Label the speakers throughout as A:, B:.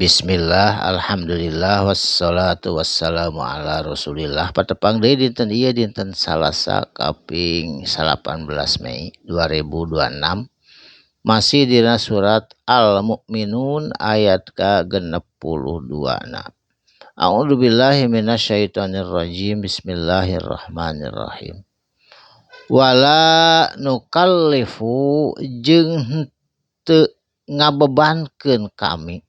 A: Bismillah, alhamdulillah, wassalatu wassalamu ala rasulillah. Patepang deui dinten ieu dinten Salasa kaping 18 Mei 2026. Masih dina surat Al-Mu'minun ayat ka 62 na. A'udzubillahi minasyaitonir rajim. Bismillahirrahmanirrahim. Wala nukallifu jeung teu ngabebankeun kami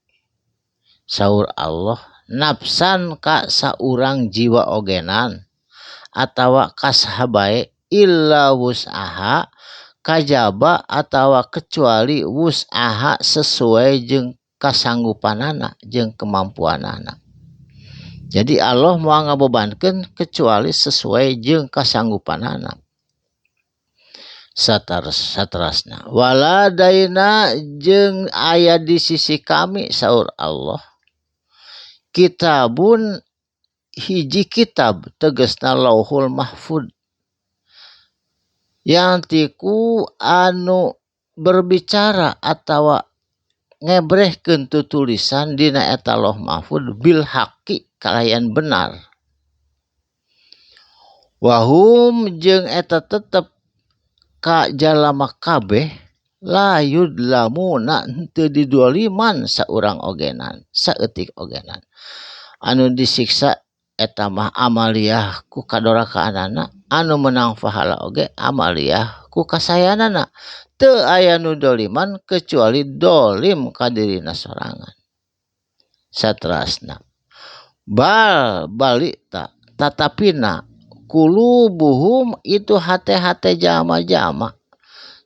A: saur Allah nafsan ka saurang jiwa ogenan atawa kasahabae illa wus'aha kajaba atawa kecuali wus'aha sesuai jeung kasanggupanana jeung kemampuanana. Jadi Allah moal ngabebankeun kecuali sesuai jeung kasanggupanana. Saterasna wala daina jeung aya di sisi kami saur Allah kitabun hiji kitab tegasna lauhul mahfud yang tiku anu berbicara atawa ngebrehkeun tutulisan dina eta lauh mahfud bil haqi kalayan benar. Wahum jeung eta tetep ka jalama kabeh la yudlamuna henteu didoliman saurang ogenan saeutik ogenan. Anu disiksa eta mah amaliyah ku kadorakanana, anu menang pahala oge amaliyah ku kasayanana. Teu aya nu doliman kecuali dolim ka dirina sorangan. Saterasna balita tatapina kulubuhum itu hate-hate jama-jama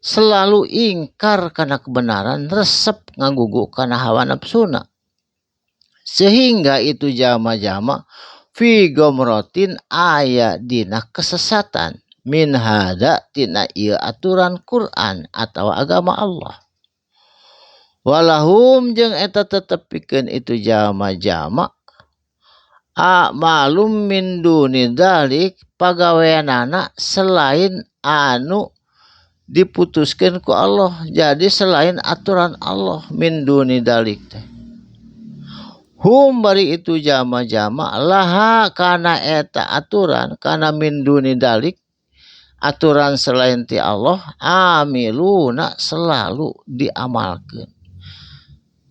A: selalu ingkar kana kebenaran, resep ngagugu kana hawa nafsuna. Sehingga itu jama-jama fi gomrotin aya dina kesesatan min hada tina ieu aturan Quran atau agama Allah. Walahum jeung eta tetep pikeun itu jama-jama malum min duni dalik pagaweanana selain anu diputuskeun ku Allah. Jadi selain aturan Allah min duni dalik teh. Hum bari itu jama-jama laha kana eta aturan kana min duni dalik aturan selain ti Allah amiluna selalu diamalkeun.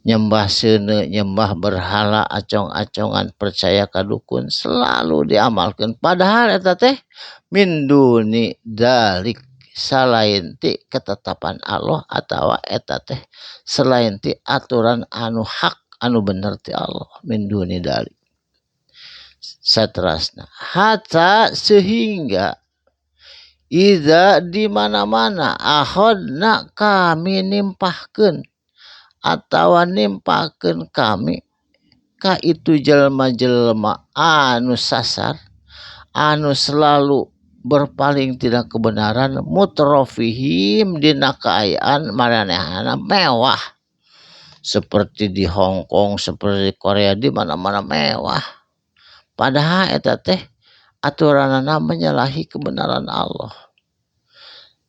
A: Nyembah seuneu, nyembah berhala, acong-acongan, percaya ka dukun selalu diamalkeun. Padahal eta teh min duni dalik selain ti ketetapan Allah atawa eta teh selain ti aturan anu hak anu bener ti Allah min duni dalik. Saterasna hatta sehingga iza di mana-mana ahodna kami nimpahkeun atawa nimpahkeun kami ka itu jelema-jelema anu sasar anu selalu berpaling tina kebenaran mutrofihim dina kaayaan maranehana mewah. Seperti di Hong Kong, seperti di Korea, di mana-mana mewah. Padahal eta teh aturanana menyalahi kebenaran Allah.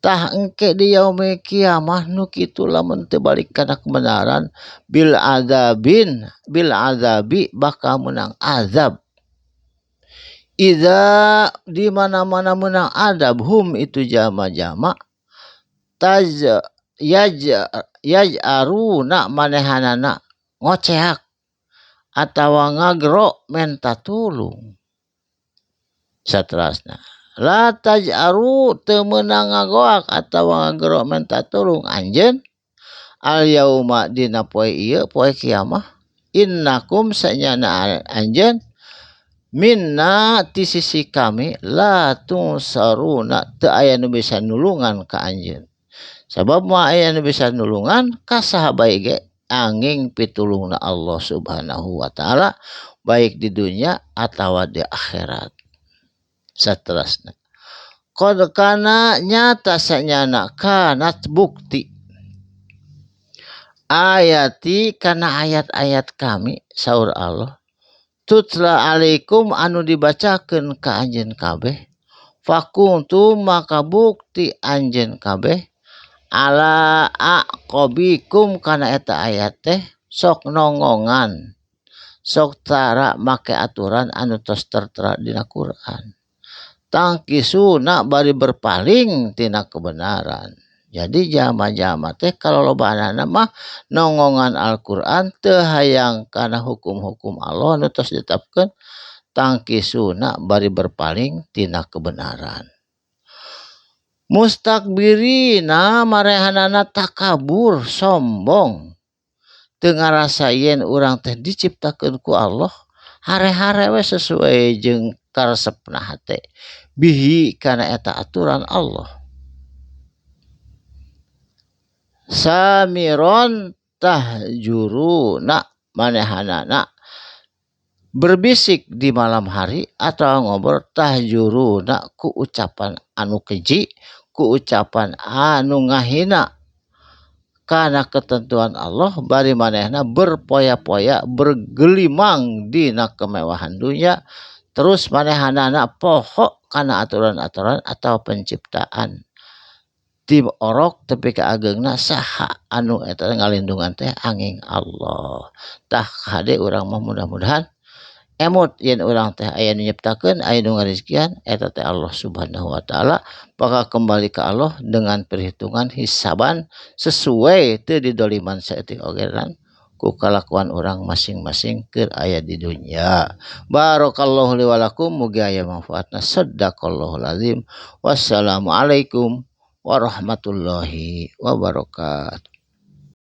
A: Tah engke di yaumil kiamah nu kitu lamun teu balik kana kebenaran bil azabi bakal menang azab. Iza di mana-mana menang adab hum itu jama-jama yaj'aruna manehanana ngoceak atawa ngagro menta tulung. Saterasna la taj'aru teu meunang ngagoak atawa ngagro menta tulung anjeun al yauma dina poe ieu poe kiamah innakum sanyana anjeun minna ti sisi kami la tunsaruna teu aya nu bisa nulungan ka anjeun. Sabab moal aya nu bisa nulungan ka sahabae ge anging pitulungna Allah Subhanahu wa taala baik di dunia atawa di akhirat. Saterasna qad kana nyata sanyana kanat bukti ayati kana ayat-ayat kami saur Allah tutla alaikum anu dibacakeun ka anjeun kabeh fakuntum maka bukti anjeun kabeh ala aqabikum kana eta ayat teh sok nongongan sok tara make aturan anu tos tertera dina Quran. Tangkisuna bari berpaling tina kebenaran. Jadi jama-jama teh kalau lobaanana mah nongongan Al-Qur'an teu hayang kana hukum-hukum Allah anu tos ditetapkeun, tangkisuna bari berpaling tina kebenaran. Mustakbirina marehanana takabur sombong teu ngarasaieun urang teh diciptakeun ku Allah hare-hare we sesuai jeung karesepna hate bihi kana eta aturan Allah. Samiron tahjuruna manehanana berbisik di malam hari atau ngobrol tahjuruna ku ucapan anu keji, ku ucapan anu ngahina kana ketentuan Allah bari manehna berpoya-poya bergelimang dina kemewahan dunia terus manehanana poho kana aturan-aturan atau penciptaan tim orok tepi keagengna saha anu eta ngalindungan teh angin Allah. Tah hade urang mah mudah-mudahan emut yen urang teh aya nu nyiptakeun aya nu ngarizkian eta teh Allah Subhanahu wa taala, bakal kembali ke Allah dengan perhitungan hisaban sesuai teu didoliman saeutik ogeran ku kalakuan urang masing-masing keur aya di dunya. Barakallahu li wa lakum, mugi aya manfaatna. Shadaqallahul azim. Wassalamualaikum warahmatullahi wabarakatuh.